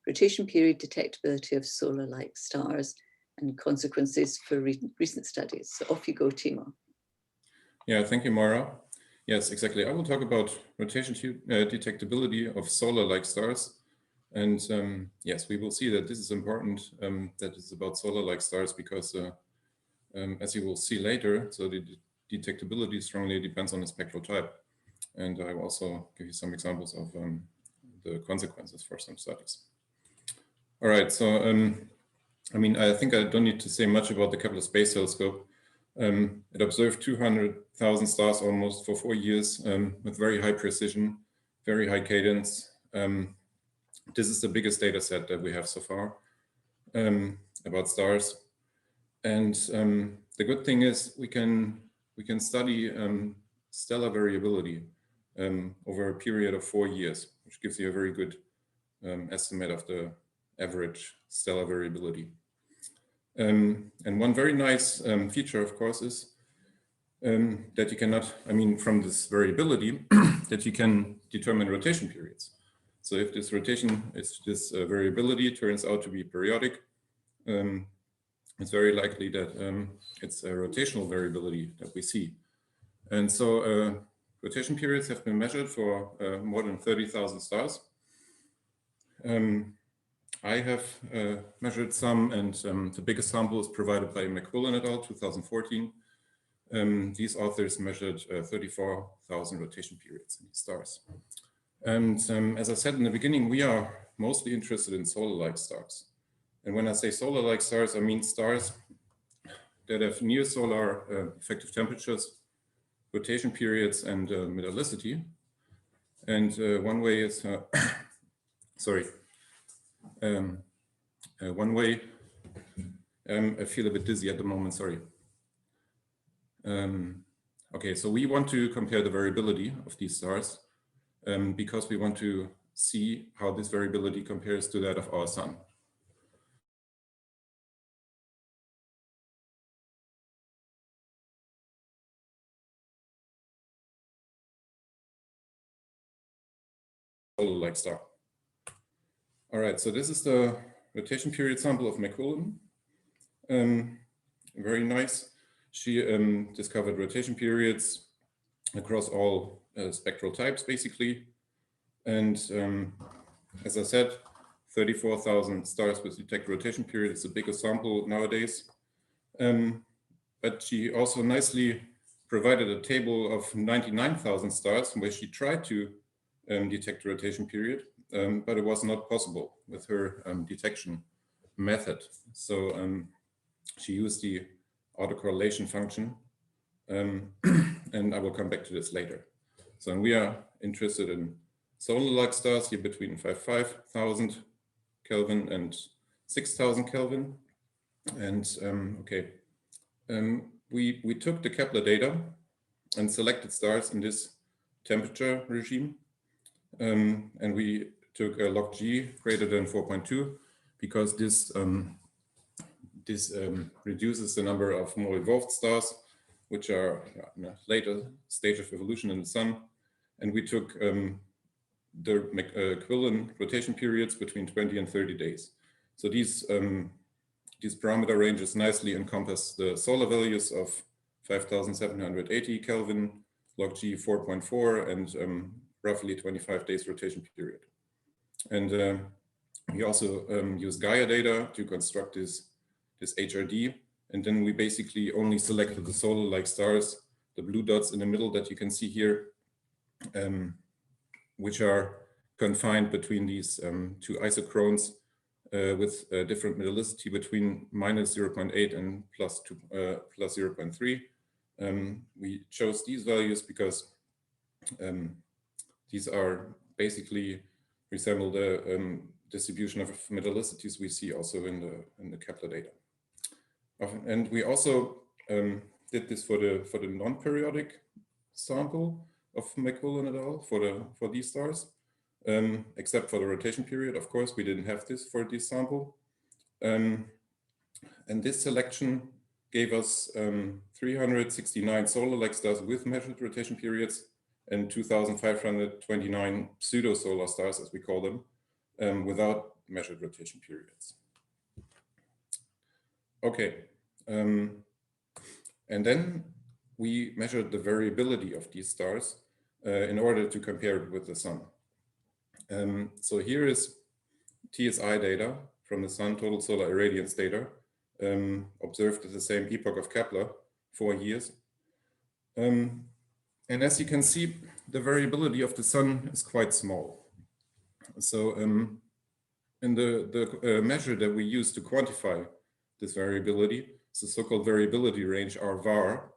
rotation period detectability of solar-like stars and consequences for recent studies. So off you go, Timo. Yeah, thank you, Mara. Yes, exactly. I will talk about rotation detectability of solar-like stars. And yes, we will see that this is important, that it's about solar-like stars, because as you will see later, so the detectability strongly depends on the spectral type. And I will also give you some examples of the consequences for some studies. All right, so I mean, I think I don't need to say much about the Kepler Space Telescope. It observed 200,000 stars almost for 4 years with very high precision, very high cadence. This is the biggest data set that we have so far about stars. And the good thing is we can study stellar variability over a period of 4 years, which gives you a very good estimate of the average stellar variability. And one very nice feature, of course, is that you cannot, I mean, from this variability, that you can determine rotation periods. So if this variability turns out to be periodic, it's very likely that it's a rotational variability that we see. And so rotation periods have been measured for more than 30,000 stars. I have measured some, and the biggest sample is provided by McQuillan et al. 2014. These authors measured 34,000 rotation periods in these stars. And as I said in the beginning, we are mostly interested in solar-like stars. And when I say solar-like stars, I mean stars that have near solar effective temperatures, rotation periods, and metallicity. And one way is, sorry, one way, I feel a bit dizzy at the moment, sorry. Okay, so we want to compare the variability of these stars because we want to see how this variability compares to that of our sun. Solar-like star. All right, so this is the rotation period sample of McQuillan. Very nice. She discovered rotation periods across all spectral types, basically. And as I said, 34,000 stars with detected rotation period is the biggest sample nowadays. But she also nicely provided a table of 99,000 stars where she tried to detect rotation period, but it was not possible with her detection method. So she used the autocorrelation function, and I will come back to this later. So we are interested in solar-like stars here between 5,000 Kelvin and 6,000 Kelvin. And we took the Kepler data and selected stars in this temperature regime. And we took a log G greater than 4.2 because this reduces the number of more evolved stars, which are in a later stage of evolution in the sun. And we took the McQuillan rotation periods between 20 and 30 days. So these parameter ranges nicely encompass the solar values of 5,780 Kelvin, log G 4.4, and roughly 25 days rotation period. And we also use Gaia data to construct this HRD. And then we basically only selected the solar-like stars, the blue dots in the middle that you can see here, which are confined between these two isochrones with different metallicity between minus 0.8 and plus 0.3. We chose these values because these are basically resemble the distribution of metallicities we see also in the Kepler data. And we also did this for the non-periodic sample of McQuillan et al. For these stars, except for the rotation period. Of course, we didn't have this for this sample. And this selection gave us 369 solar-like stars with measured rotation periods and 2,529 pseudo-solar stars, as we call them, without measured rotation periods. Okay, and then we measured the variability of these stars in order to compare it with the sun. So here is TSI data from the sun, total solar irradiance data, observed at the same epoch of Kepler, 4 years. And as you can see, the variability of the sun is quite small. So in the measure that we use to quantify this variability, it's the so-called variability range, or VAR.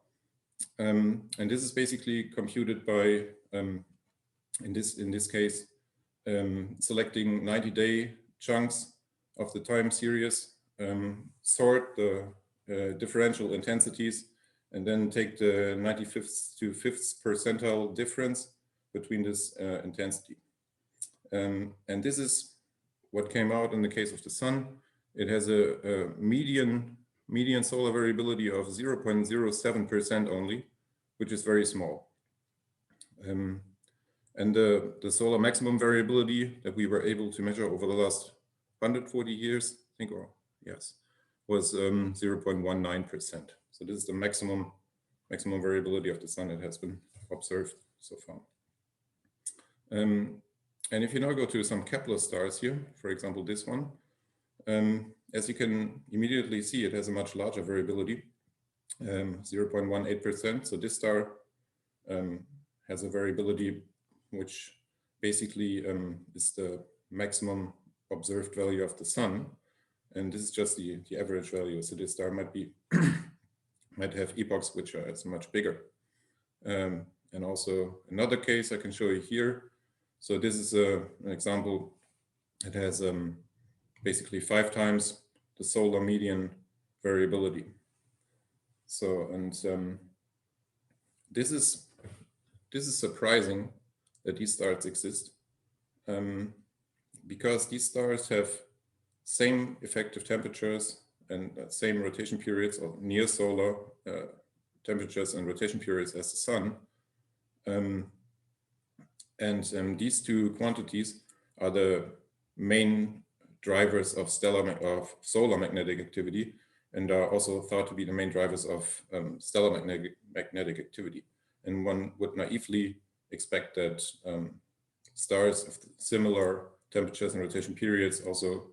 And this is basically computed by, in this case, selecting 90-day chunks of the time series, sort the differential intensities, and then take the 95th to 5th percentile difference between this intensity. And this is what came out in the case of the sun. It has a median solar variability of 0.07% only, which is very small. And the solar maximum variability that we were able to measure over the last 140 years, I think, or yes, was 0.19%. So this is the maximum variability of the sun that has been observed so far. And if you now go to some Kepler stars here, for example, this one, as you can immediately see, it has a much larger variability, 0.18%. So this star has a variability which basically is the maximum observed value of the sun. And this is just the average value. So this star might be might have epochs which are much bigger. And also another case I can show you here. So this is an example. It has basically 5 times the solar median variability. So, and this is surprising that these stars exist, because these stars have same effective temperatures and same rotation periods, or near solar temperatures and rotation periods as the sun. And these two quantities are the main drivers of solar magnetic activity, and are also thought to be the main drivers of stellar magnetic activity. And one would naively expect that stars of similar temperatures and rotation periods also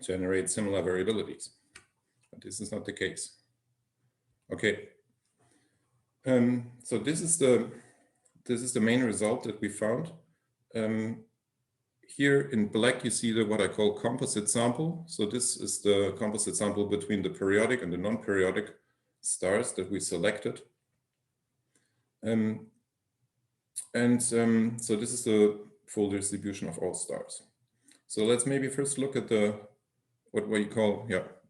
generate similar variabilities. But this is not the case. Okay. So this is the main result that we found. Here in black, you see what I call composite sample. So this is the composite sample between the periodic and the non-periodic stars that we selected. So this is the full distribution of all stars. So let's maybe first look at what we call,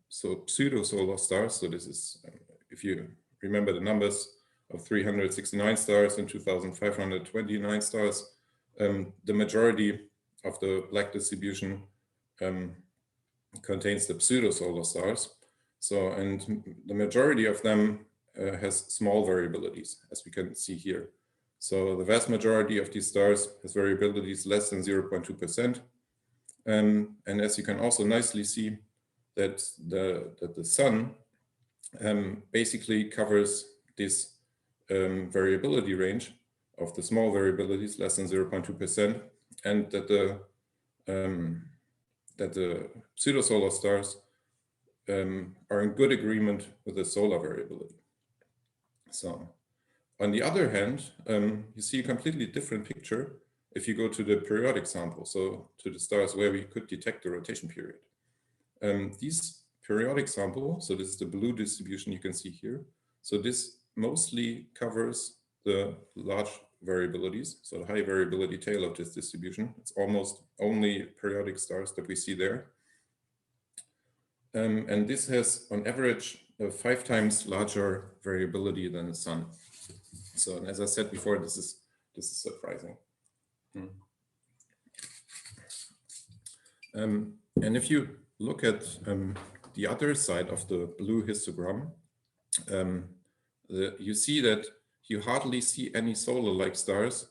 so pseudo solar stars. So this is, if you remember the numbers of 369 stars and 2,529 stars, the majority of the black distribution contains the pseudo solar stars. So, and the majority of them has small variabilities, as we can see here. So the vast majority of these stars has variabilities less than 0.2%. And as you can also nicely see, that the sun basically covers this variability range of the small variabilities less than 0.2%, and that the pseudo-solar stars are in good agreement with the solar variability. So, on the other hand, you see a completely different picture if you go to the periodic sample, so to the stars where we could detect the rotation period. These periodic sample, so this is the blue distribution you can see here. So this mostly covers the large variabilities, so the high variability tail of this distribution. It's almost only periodic stars that we see there. And this has, on average, a 5 times larger variability than the sun. So, and as I said before, this is surprising. And if you look at the other side of the blue histogram, you see that you hardly see any solar-like stars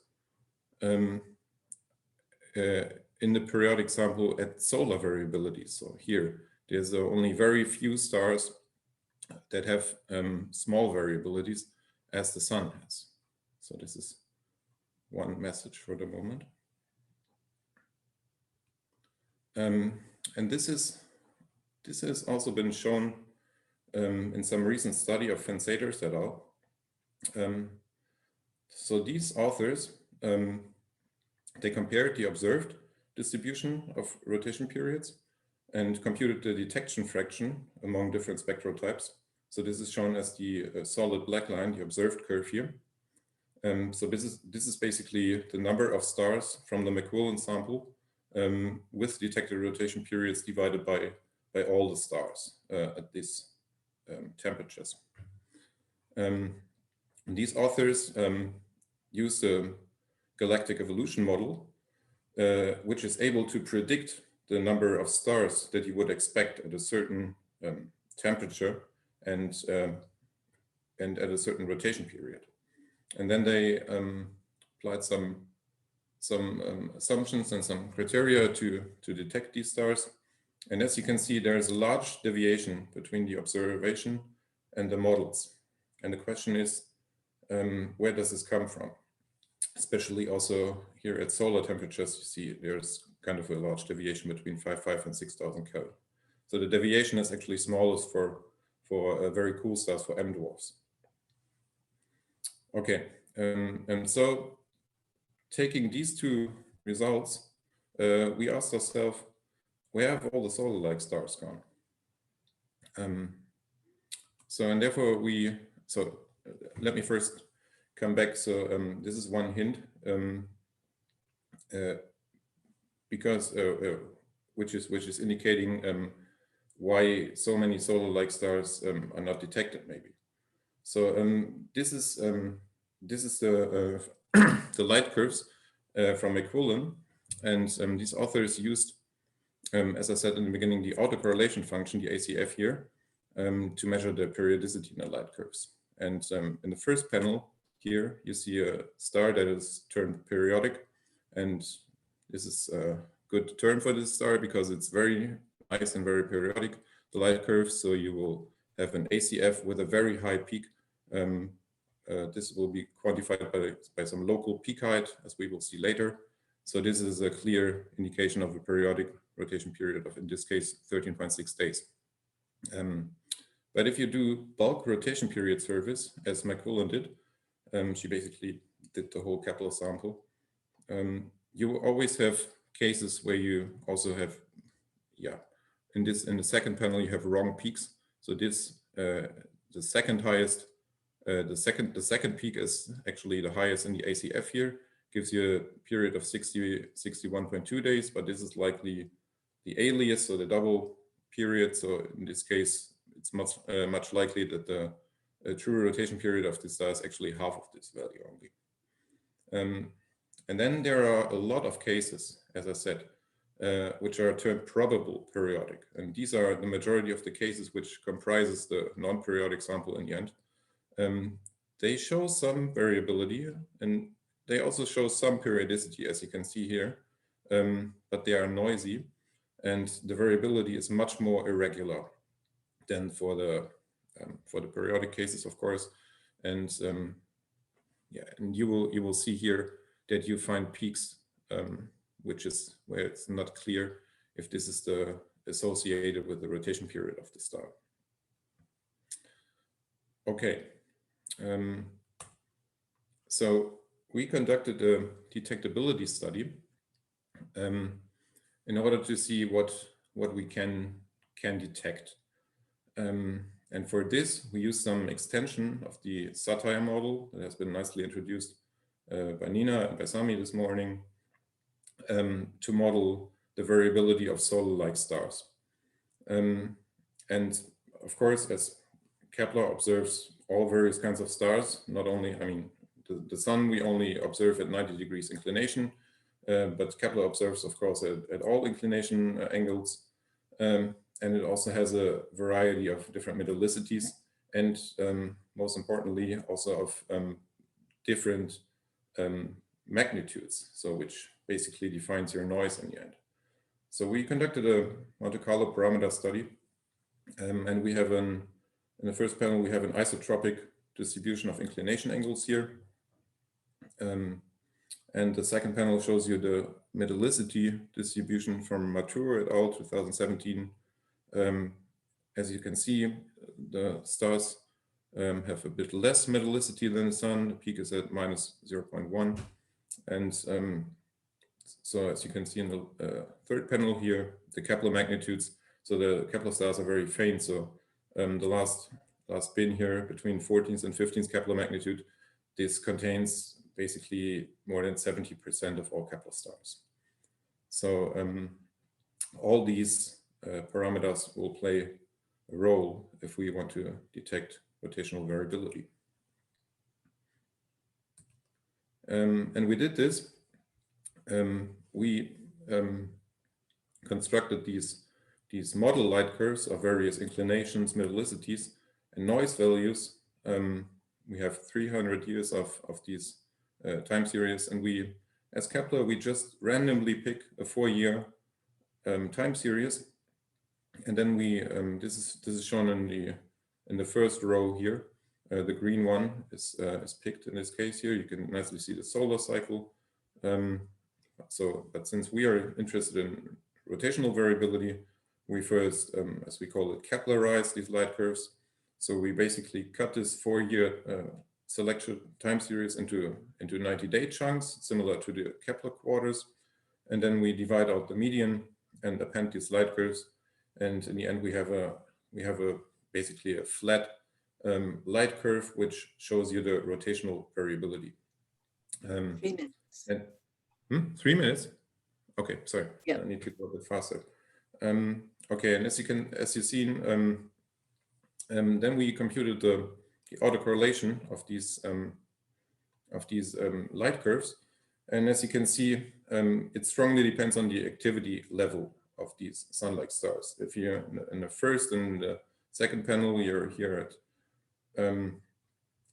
in the periodic sample at solar variability. So here, there's only very few stars that have small variabilities as the sun has. So this is one message for the moment. And this has also been shown in some recent study of Fensaters et al. So these authors, they compared the observed distribution of rotation periods and computed the detection fraction among different spectral types. So this is shown as the solid black line, the observed curve here. So this is basically the number of stars from the Macmillan sample with detected rotation periods divided by all the stars at these temperatures. These authors use the galactic evolution model, which is able to predict the number of stars that you would expect at a certain temperature and at a certain rotation period. And then they applied some assumptions and some criteria to detect these stars. And as you can see, there is a large deviation between the observation and the models. And the question is, where does this come from? Especially also here at solar temperatures, you see there's kind of a large deviation between 5,500 and 6,000 Kelvin. So the deviation is actually smallest for very cool stars, for M dwarfs. Okay, and so taking these two results, we asked ourselves, where have all the solar-like stars gone? And therefore let me first come back. So this is one hint, because which is indicating why so many solar-like stars are not detected, maybe. So this is the the light curves from Macmillan, and these authors used, as I said in the beginning, the autocorrelation function, the ACF here, to measure the periodicity in the light curves. And in the first panel here, you see a star that is turned periodic, and this is a good term for this star because it's very nice and very periodic, the light curves. So you will have an ACF with a very high peak. This will be quantified by some local peak height, as we will see later. So this is a clear indication of a periodic rotation period of, in this case, 13.6 days. But if you do bulk rotation period service, as Macmillan did, she basically did the whole Kepler sample, you will always have cases where you also have, in the second panel, you have wrong peaks. So this, the second highest, the second peak is actually the highest in the ACF here, gives you a period of 61.2 days, but this is likely the alias, so the double period. So in this case, it's much likely that the true rotation period of the star is actually half of this value only. And then there are a lot of cases, as I said, which are termed probable periodic. And these are the majority of the cases which comprises the non-periodic sample in the end. They show some variability, and they also show some periodicity, as you can see here, but they are noisy, and the variability is much more irregular than for the periodic cases, of course. And and you will see here that you find peaks, which is where it's not clear if this is associated with the rotation period of the star. Okay. So we conducted a detectability study in order to see what we can detect. And for this, we use some extension of the satire model that has been nicely introduced by Nina and by Sami this morning, to model the variability of solar-like stars. And of course, as Kepler observes all various kinds of stars, not only, I mean, the sun we only observe at 90 degrees inclination, but Kepler observes, of course, at all inclination angles. And it also has a variety of different metallicities, and most importantly, also of different magnitudes, so which basically defines your noise in the end. So we conducted a Monte Carlo parameter study, and we have in the first panel, we have an isotropic distribution of inclination angles here. And the second panel shows you the metallicity distribution from Mature et al. 2017. As you can see, the stars have a bit less metallicity than the sun. The peak is at minus 0.1. And so as you can see in the third panel here, the Kepler magnitudes. So the Kepler stars are very faint. So the last bin here between 14th and 15th Kepler magnitude, this contains basically more than 70% of all Kepler stars. So all these parameters will play a role if we want to detect rotational variability. And we did this. We constructed these model light curves of various inclinations, metallicities, and noise values. We have 300 years of these time series, and we, as Kepler, we just randomly pick a 4-year time series, and then we this is shown in the first row here. The green one is picked in this case here. You can nicely see the solar cycle. But since we are interested in rotational variability, we first, as we call it, Keplerize these light curves. So we basically cut this 4-year selection time series into 90-day chunks, similar to the Kepler quarters, and then we divide out the median and append these light curves. And in the end, we have basically a flat light curve which shows you the rotational variability. 3 minutes. 3 minutes? Okay, sorry. Yeah. I need to go a bit faster. Okay, and as you've seen, then we computed the autocorrelation of these light curves, and as you can see, it strongly depends on the activity level of these sun-like stars. If you're in the first and the second panel, you're here at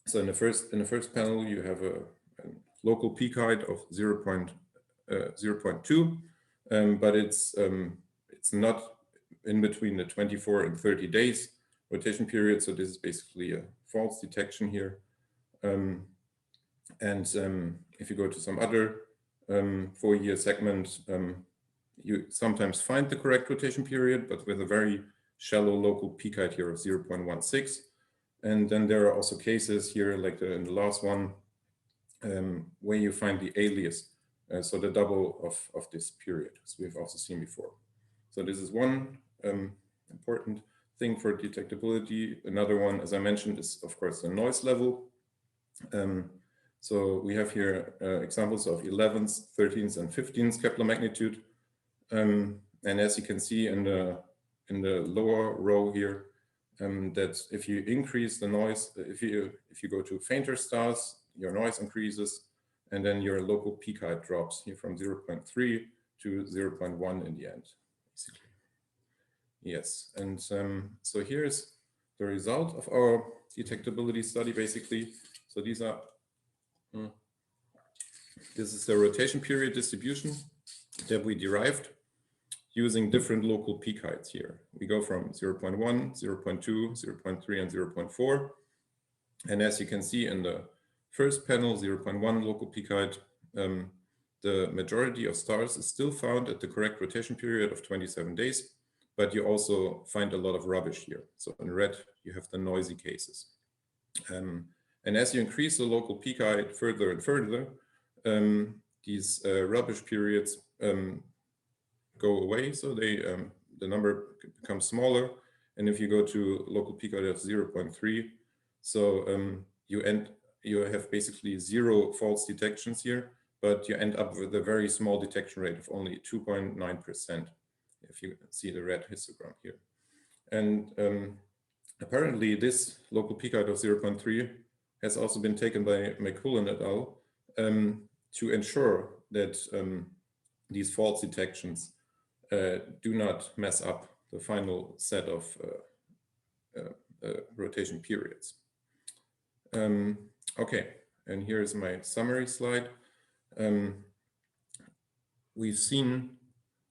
so in the first panel you have a local peak height of 0.2, but it's not in between the 24 and 30 days rotation period. So this is basically a false detection here. If you go to some other 4-year segment, you sometimes find the correct rotation period, but with a very shallow local peak height here of 0.16. And then there are also cases here, like in the last one, where you find the alias, so the double of this period, as we've also seen before. So this is one important thing for detectability. Another one, as I mentioned, is of course the noise level. So we have here examples of 11th, 13th, and 15th Kepler magnitude. And as you can see in the lower row here, that if you increase the noise, if you go to fainter stars, your noise increases, and then your local peak height drops here from 0.3 to 0.1 in the end, basically. Yes, and so here's the result of our detectability study, basically. So these are, this is the rotation period distribution that we derived using different local peak heights here. We go from 0.1, 0.2, 0.3, and 0.4. And as you can see in the first panel, 0.1 local peak height, the majority of stars is still found at the correct rotation period of 27 days, but you also find a lot of rubbish here. So in red, you have the noisy cases. And as you increase the local peak height further and further, these rubbish periods go away, so they the number becomes smaller. And if you go to local peak height of 0.3, so you have basically 0 false detections here, but you end up with a very small detection rate of only 2.9%, if you see the red histogram here. And apparently this local peak height of 0.3 has also been taken by BCool et al. To ensure that these false detections do not mess up the final set of rotation periods. Okay, and here's my summary slide. we've seen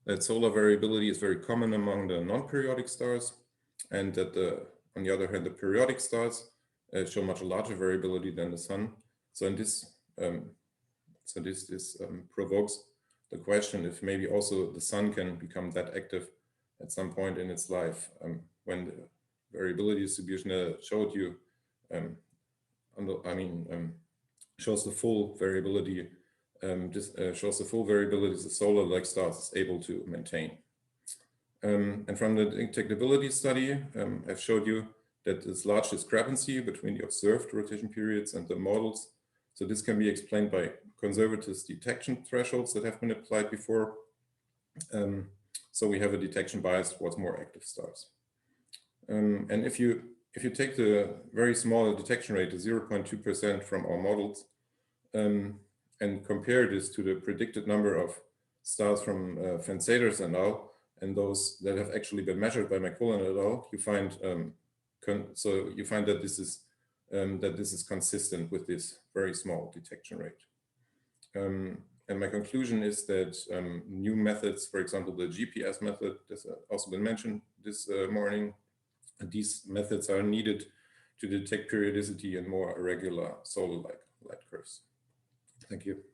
that solar variability is very common among the non-periodic stars, and that on the other hand, the periodic stars show much larger variability than the sun. So in this, this provokes the question if maybe also the sun can become that active at some point in its life, when the variability distribution that I showed you, shows the full variability. This shows the full variability the solar-like stars is able to maintain. And from the detectability study, I've showed you that there's large discrepancy between the observed rotation periods and the models. So this can be explained by conservative detection thresholds that have been applied before. So we have a detection bias towards more active stars. And if you take the very small detection rate, the 0.2% from our models, and compare this to the predicted number of stars from Van Seders et al., and those that have actually been measured by McCullen et al., you find that this is consistent with this very small detection rate. And my conclusion is that new methods, for example, the GPS method, that's also been mentioned this morning, these methods are needed to detect periodicity in more irregular solar-like light curves. Thank you.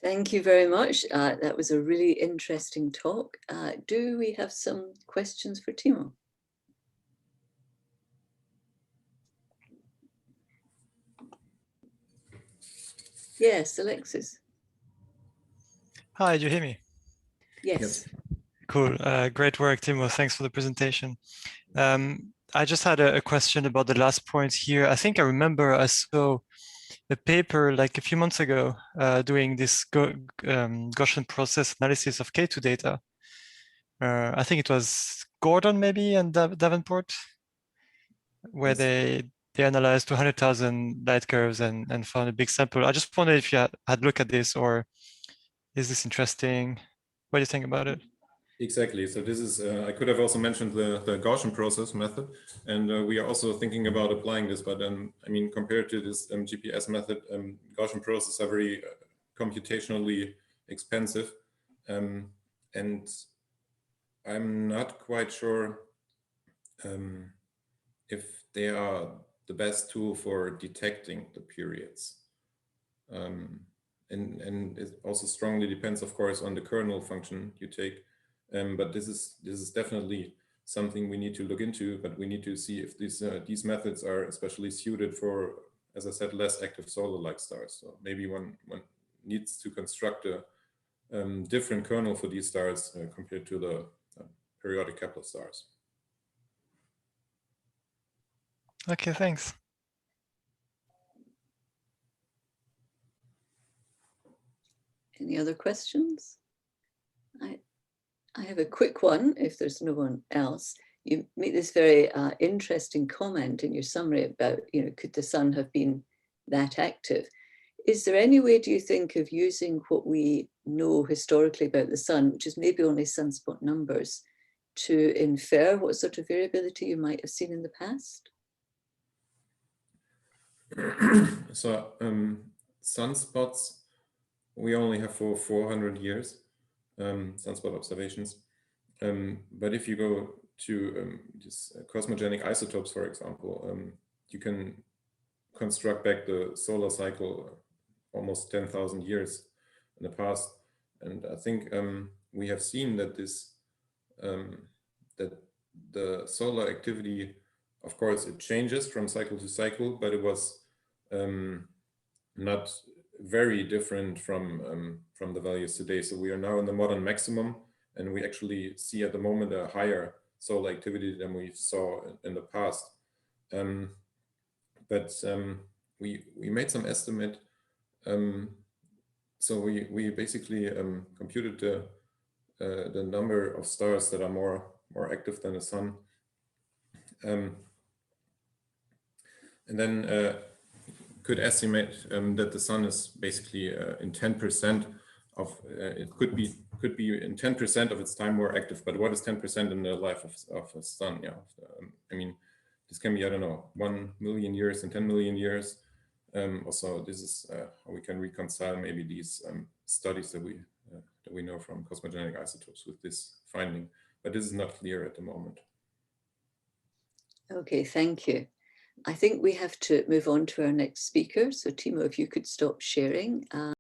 Thank you very much. That was a really interesting talk. Do we have some questions for Timo? Yes, Alexis. Hi, do you hear me? Yes. Cool. Great work, Timo. Thanks for the presentation. I just had a question about the last point here. I think I remember I saw a paper like a few months ago doing this Gaussian process analysis of K2 data. I think it was Gordon maybe and Davenport, where they analyzed 200,000 light curves and found a big sample. I just wondered if you had looked at this, or is this interesting? What do you think about it? Exactly. So this is, I could have also mentioned the Gaussian process method, and we are also thinking about applying this, but I mean, compared to this GPS method, Gaussian processes are very computationally expensive, and I'm not quite sure if they are the best tool for detecting the periods. And it also strongly depends, of course, on the kernel function you take. But this is definitely something we need to look into, but we need to see if these methods are especially suited for, as I said, less active solar-like stars. So maybe one needs to construct a different kernel for these stars compared to the periodic Kepler stars. Okay, thanks. Any other questions? I have a quick one, if there's no one else. You make this very interesting comment in your summary about, could the sun have been that active? Is there any way, do you think, of using what we know historically about the sun, which is maybe only sunspot numbers, to infer what sort of variability you might have seen in the past? So sunspots, we only have for 400 years. Sunspot observations. But if you go to these cosmogenic isotopes, for example, you can construct back the solar cycle almost 10,000 years in the past. And I think we have seen that that the solar activity, of course, it changes from cycle to cycle, but it was not very different from the values today. So we are now in the modern maximum, and we actually see at the moment a higher solar activity than we saw in the past. But we made some estimate. So we basically computed the number of stars that are more active than the sun, and then could estimate that the sun is basically in 10% of it could be in 10% of its time more active. But what is 10% in the life of a sun? Yeah, I mean, this can be, I don't know, 1 million years and 10 million years. Also, this is how we can reconcile maybe these studies that we know from cosmogenic isotopes with this finding, but this is not clear at the moment. Okay, thank you. I think we have to move on to our next speaker. So Timo, if you could stop sharing.